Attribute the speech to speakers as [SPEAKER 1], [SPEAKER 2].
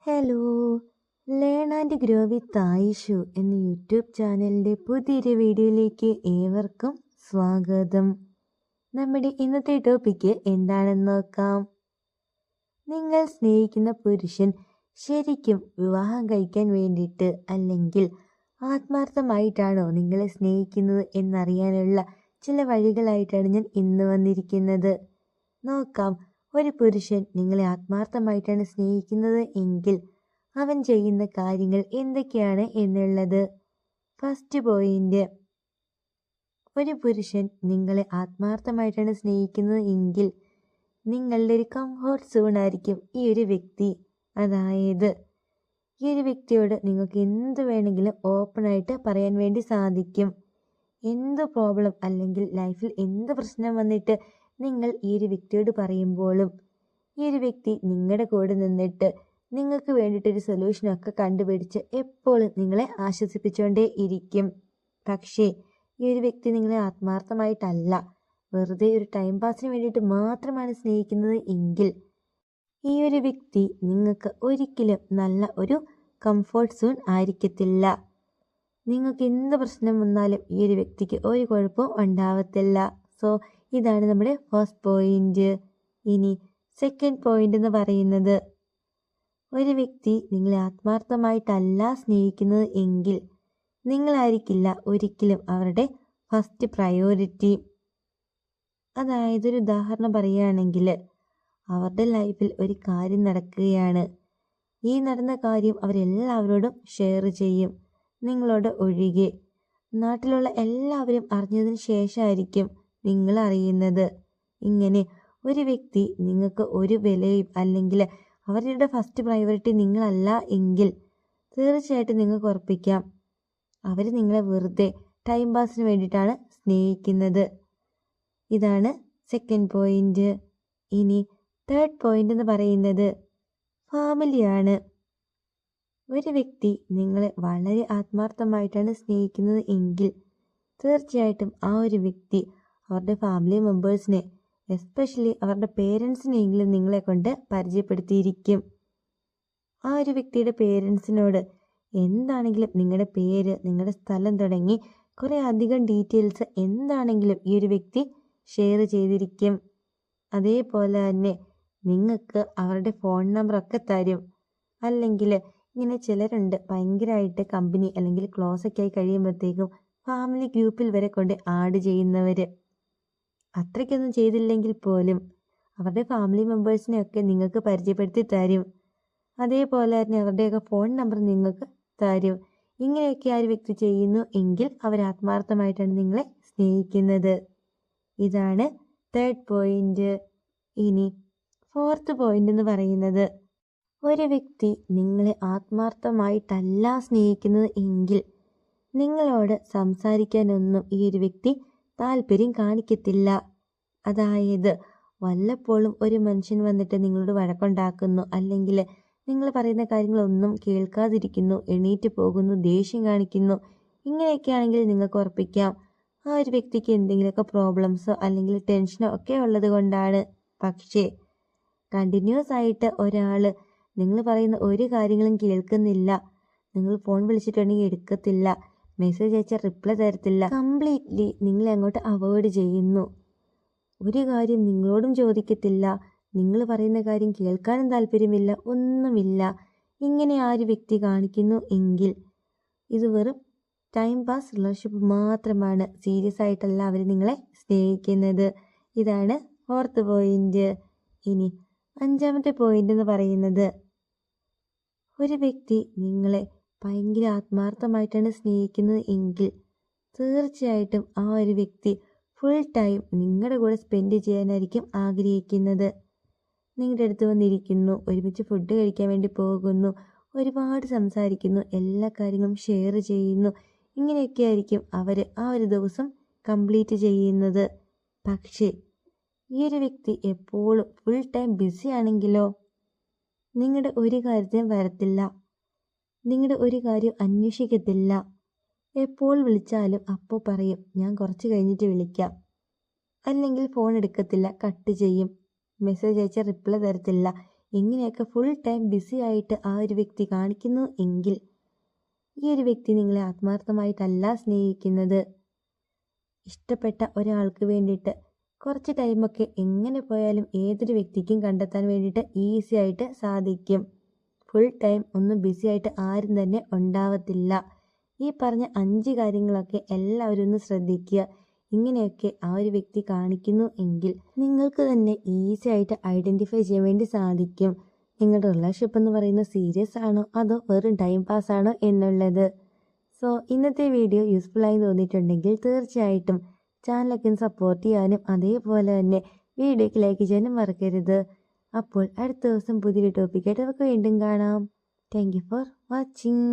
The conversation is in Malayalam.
[SPEAKER 1] Hello, learn and grow with Ayishu എന്ന യൂട്യൂബ് ചാനലിൻ്റെ പുതിയൊരു വീഡിയോയിലേക്ക് ഏവർക്കും സ്വാഗതം. നമ്മുടെ ഇന്നത്തെ ടോപ്പിക്ക് എന്താണെന്ന് നോക്കാം. നിങ്ങൾ സ്നേഹിക്കുന്ന പുരുഷൻ ശരിക്കും വിവാഹം കഴിക്കാൻ വേണ്ടിയിട്ട് അല്ലെങ്കിൽ ആത്മാർത്ഥമായിട്ടാണോ നിങ്ങളെ സ്നേഹിക്കുന്നത് എന്നറിയാനുള്ള ചില വഴികളായിട്ടാണ് ഞാൻ ഇന്ന് വന്നിരിക്കുന്നത്. നോക്കാം, ഒരു പുരുഷൻ നിങ്ങളെ ആത്മാർത്ഥമായിട്ടാണ് സ്നേഹിക്കുന്നത് എങ്കിൽ അവൻ ചെയ്യുന്ന കാര്യങ്ങൾ എന്തൊക്കെയാണ് എന്നുള്ളത്. ഫസ്റ്റ് പോയിന്റ്, ഒരു പുരുഷൻ നിങ്ങളെ ആത്മാർത്ഥമായിട്ടാണ് സ്നേഹിക്കുന്നത് എങ്കിൽ നിങ്ങളുടെ ഒരു കംഫോർട്ട് സോൺ ആയിരിക്കും ഈ ഒരു വ്യക്തി. അതായത് ഈ ഒരു വ്യക്തിയോട് നിങ്ങൾക്ക് എന്ത് വേണമെങ്കിലും ഓപ്പണായിട്ട് പറയാൻ വേണ്ടി സാധിക്കും. എന്ത് പ്രോബ്ലം അല്ലെങ്കിൽ ലൈഫിൽ എന്ത് പ്രശ്നം വന്നിട്ട് നിങ്ങൾ ഈ ഒരു വ്യക്തിയോട് പറയുമ്പോഴും ഈ ഒരു വ്യക്തി നിങ്ങളുടെ കൂടെ നിന്നിട്ട് നിങ്ങൾക്ക് വേണ്ടിയിട്ടൊരു സൊല്യൂഷനൊക്കെ കണ്ടുപിടിച്ച് എപ്പോഴും നിങ്ങളെ ആശ്വസിപ്പിച്ചുകൊണ്ടേ ഇരിക്കും. പക്ഷേ ഈ ഒരു വ്യക്തി നിങ്ങളെ ആത്മാർത്ഥമായിട്ടല്ല, വെറുതെ ഒരു ടൈം പാസിന് വേണ്ടിയിട്ട് മാത്രമാണ് സ്നേഹിക്കുന്നത് എങ്കിൽ ഈ ഒരു വ്യക്തി നിങ്ങൾക്ക് ഒരിക്കലും നല്ല ഒരു കംഫോർട്ട് സോൺ ആയിരിക്കത്തില്ല. നിങ്ങൾക്ക് എന്ത് പ്രശ്നം വന്നാലും ഈ ഒരു വ്യക്തിക്ക് ഒരു കുഴപ്പവും ഉണ്ടാവത്തില്ല. സോ ഇതാണ് നമ്മുടെ ഫസ്റ്റ് പോയിന്റ്. ഇനി സെക്കൻഡ് പോയിന്റ് എന്ന് പറയുന്നത്, ഒരു വ്യക്തി നിങ്ങളെ ആത്മാർത്ഥമായിട്ടല്ല സ്നേഹിക്കുന്നത് എങ്കിൽ നിങ്ങളായിരിക്കില്ല ഒരിക്കലും അവരുടെ ഫസ്റ്റ് പ്രയോറിറ്റി. അതായത് ഒരു ഉദാഹരണം പറയുകയാണെങ്കിൽ, അവരുടെ ലൈഫിൽ ഒരു കാര്യം നടക്കുകയാണ്. ഈ നടന്ന കാര്യം അവരെല്ലാവരോടും ഷെയർ ചെയ്യും, നിങ്ങളോട് ഒഴികെ. നാട്ടിലുള്ള എല്ലാവരും അറിഞ്ഞതിന് ശേഷമായിരിക്കും നിങ്ങൾ അറിയുന്നത്. ഇങ്ങനെ ഒരു വ്യക്തി നിങ്ങൾക്ക് ഒരു വിലയും അല്ലെങ്കിൽ അവരുടെ ഫസ്റ്റ് പ്രയോറിറ്റി നിങ്ങളല്ല എങ്കിൽ തീർച്ചയായിട്ടും നിങ്ങൾക്ക് ഉറപ്പിക്കാം അവർ നിങ്ങളെ വെറുതെ ടൈം പാസിന് വേണ്ടിയിട്ടാണ് സ്നേഹിക്കുന്നത്. ഇതാണ് സെക്കൻഡ് പോയിന്റ്. ഇനി തേർഡ് പോയിന്റ് എന്ന് പറയുന്നത് ഫാമിലിയാണ്. ഒരു വ്യക്തി നിങ്ങളെ വളരെ ആത്മാർത്ഥമായിട്ടാണ് സ്നേഹിക്കുന്നത് എങ്കിൽ തീർച്ചയായിട്ടും ആ ഒരു വ്യക്തി അവരുടെ ഫാമിലി മെമ്പേഴ്സിനെ, എസ്പെഷ്യലി അവരുടെ പേരൻസിനെങ്കിലും നിങ്ങളെ കൊണ്ട് പരിചയപ്പെടുത്തിയിരിക്കും. ആ ഒരു വ്യക്തിയുടെ പേരൻസിനോട് എന്താണെങ്കിലും നിങ്ങളുടെ പേര്, നിങ്ങളുടെ സ്ഥലം തുടങ്ങി കുറേ അധികം ഡീറ്റെയിൽസ് എന്താണെങ്കിലും ഈ ഒരു വ്യക്തി ഷെയർ ചെയ്തിരിക്കും. അതേപോലെ തന്നെ നിങ്ങൾക്ക് അവരുടെ ഫോൺ നമ്പറൊക്കെ തരും. അല്ലെങ്കിൽ ഇങ്ങനെ ചിലരുണ്ട് ഭയങ്കരമായിട്ട് കമ്പനി അല്ലെങ്കിൽ ക്ലോസ് ഒക്കെ ആയി കഴിയുമ്പോഴത്തേക്കും ഫാമിലി ഗ്രൂപ്പിൽ വരെ കൊണ്ട് ആഡ് ചെയ്യുന്നവർ. അത്രയ്ക്കൊന്നും ചെയ്തില്ലെങ്കിൽ പോലും അവരുടെ ഫാമിലി മെമ്പേഴ്സിനെയൊക്കെ നിങ്ങൾക്ക് പരിചയപ്പെടുത്തി തരും. അതേപോലെ തന്നെ അവരുടെയൊക്കെ ഫോൺ നമ്പർ നിങ്ങൾക്ക് തരും. ഇങ്ങനെയൊക്കെ ആ ഒരു വ്യക്തി ചെയ്യുന്നു എങ്കിൽ അവർ ആത്മാർത്ഥമായിട്ടാണ് നിങ്ങളെ സ്നേഹിക്കുന്നത്. ഇതാണ് തേർഡ് പോയിന്റ്. ഇനി ഫോർത്ത് പോയിന്റ് എന്ന് പറയുന്നത്, ഒരു വ്യക്തി നിങ്ങളെ ആത്മാർത്ഥമായിട്ടല്ല സ്നേഹിക്കുന്നത് എങ്കിൽ നിങ്ങളോട് സംസാരിക്കാനൊന്നും ഈ ഒരു വ്യക്തി താല്പര്യം കാണിക്കത്തില്ല. അതായത് വല്ലപ്പോഴും ഒരു മനുഷ്യൻ വന്നിട്ട് നിങ്ങളോട് വഴക്കുണ്ടാക്കുന്നു, അല്ലെങ്കിൽ നിങ്ങൾ പറയുന്ന കാര്യങ്ങളൊന്നും കേൾക്കാതിരിക്കുന്നു, എണീറ്റ് പോകുന്നു, ദേഷ്യം കാണിക്കുന്നു, ഇങ്ങനെയൊക്കെ ആണെങ്കിൽ നിങ്ങൾക്ക് ഉറപ്പിക്കാം ആ ഒരു വ്യക്തിക്ക് എന്തെങ്കിലുമൊക്കെ പ്രോബ്ലംസോ അല്ലെങ്കിൽ ടെൻഷനോ ഒക്കെ ഉള്ളത് കൊണ്ടാണ്. പക്ഷേ കണ്ടിന്യൂസ് ആയിട്ട് ഒരാൾ നിങ്ങൾ പറയുന്ന ഒരു കാര്യങ്ങളും കേൾക്കുന്നില്ല, നിങ്ങൾ ഫോൺ വിളിച്ചിട്ടുണ്ടെങ്കിൽ എടുക്കത്തില്ല, മെസ്സേജ് അയച്ചാൽ റിപ്ലൈ തരത്തില്ല, കംപ്ലീറ്റ്ലി നിങ്ങളെ അങ്ങോട്ട് അവോയ്ഡ് ചെയ്യുന്നു, ഒരു കാര്യം നിങ്ങളോടും ചോദിക്കത്തില്ല, നിങ്ങൾ പറയുന്ന കാര്യം കേൾക്കാനും താല്പര്യമില്ല, ഒന്നുമില്ല, ഇങ്ങനെ ആ ഒരു വ്യക്തി കാണിക്കുന്നു എങ്കിൽ ഇത് വെറും ടൈം പാസ് റിലേഷൻഷിപ്പ് മാത്രമാണ്. സീരിയസ് ആയിട്ടല്ല അവർ നിങ്ങളെ സ്നേഹിക്കുന്നത്. ഇതാണ് ഫോർത്ത് പോയിന്റ്. ഇനി അഞ്ചാമത്തെ പോയിന്റ് എന്ന് പറയുന്നത്, ഒരു വ്യക്തി നിങ്ങളെ ഭയങ്കര ആത്മാർത്ഥമായിട്ടാണ് സ്നേഹിക്കുന്നത് എങ്കിൽ തീർച്ചയായിട്ടും ആ ഒരു വ്യക്തി ഫുൾ ടൈം നിങ്ങളുടെ കൂടെ സ്പെൻഡ് ചെയ്യാനായിരിക്കും ആഗ്രഹിക്കുന്നത്. നിങ്ങളുടെ അടുത്ത് വന്നിരിക്കുന്നു, ഒരുമിച്ച് ഫുഡ് കഴിക്കാൻ വേണ്ടി പോകുന്നു, ഒരുപാട് സംസാരിക്കുന്നു, എല്ലാ കാര്യങ്ങളും ഷെയർ ചെയ്യുന്നു, ഇങ്ങനെയൊക്കെ ആയിരിക്കും അവർ ആ ഒരു ദിവസം കംപ്ലീറ്റ് ചെയ്യുന്നത്. പക്ഷേ ഈ ഒരു വ്യക്തി എപ്പോഴും ഫുൾ ടൈം ബിസി ആണെങ്കിലോ നിങ്ങളുടെ ഒരു കാര്യത്തിനും വരത്തില്ല, നിങ്ങളുടെ ഒരു കാര്യം അന്വേഷിക്കത്തില്ല. എപ്പോൾ വിളിച്ചാലും അപ്പോൾ പറയും ഞാൻ കുറച്ച് കഴിഞ്ഞിട്ട് വിളിക്കാം, അല്ലെങ്കിൽ ഫോൺ എടുക്കത്തില്ല, കട്ട് ചെയ്യും, മെസ്സേജ് അയച്ചാൽ റിപ്ലൈ തരത്തില്ല, ഇങ്ങനെയൊക്കെ ഫുൾ ടൈം ബിസി ആയിട്ട് ആ ഒരു വ്യക്തി കാണിക്കുന്നു എങ്കിൽ ഈ ഒരു വ്യക്തി നിങ്ങളെ ആത്മാർത്ഥമായിട്ടല്ല സ്നേഹിക്കുന്നത്. ഇഷ്ടപ്പെട്ട ഒരാൾക്ക് വേണ്ടിയിട്ട് കുറച്ച് ടൈമൊക്കെ എങ്ങനെ പോയാലും ഏതൊരു വ്യക്തിക്കും കണ്ടെത്താൻ വേണ്ടിയിട്ട് ഈസി ആയിട്ട് സാധിക്കും. ഫുൾ ടൈം ഒന്നും ബിസി ആയിട്ട് ആരും തന്നെ ഉണ്ടാവത്തില്ല. ഈ പറഞ്ഞ 5 കാര്യങ്ങളൊക്കെ എല്ലാവരും ഒന്ന് ശ്രദ്ധിക്കുക. ഇങ്ങനെയൊക്കെ ആ ഒരു വ്യക്തി കാണിക്കുന്നു എങ്കിൽ നിങ്ങൾക്ക് തന്നെ ഈസി ആയിട്ട് ഐഡൻറ്റിഫൈ ചെയ്യാൻ വേണ്ടി സാധിക്കും. നിങ്ങളുടെ റിലേഷൻഷിപ്പ് എന്ന് പറയുന്നത് സീരിയസ് ആണോ അതോ വെറും ടൈം പാസ് ആണോ എന്നുള്ളത്. സോ ഇന്നത്തെ വീഡിയോ യൂസ്ഫുൾ ആയി തോന്നിയിട്ടുണ്ടെങ്കിൽ തീർച്ചയായിട്ടും ചാനലൊക്കെ സപ്പോർട്ട് ചെയ്യാനും അതേപോലെ തന്നെ വീഡിയോക്ക് ലൈക്ക് ചെയ്യാനും മറക്കരുത്. അപ്പോൾ അടുത്ത ദിവസം പുതിയൊരു ടോപ്പിക്കായിട്ട് നമുക്ക് വീണ്ടും കാണാം. Thank you for watching.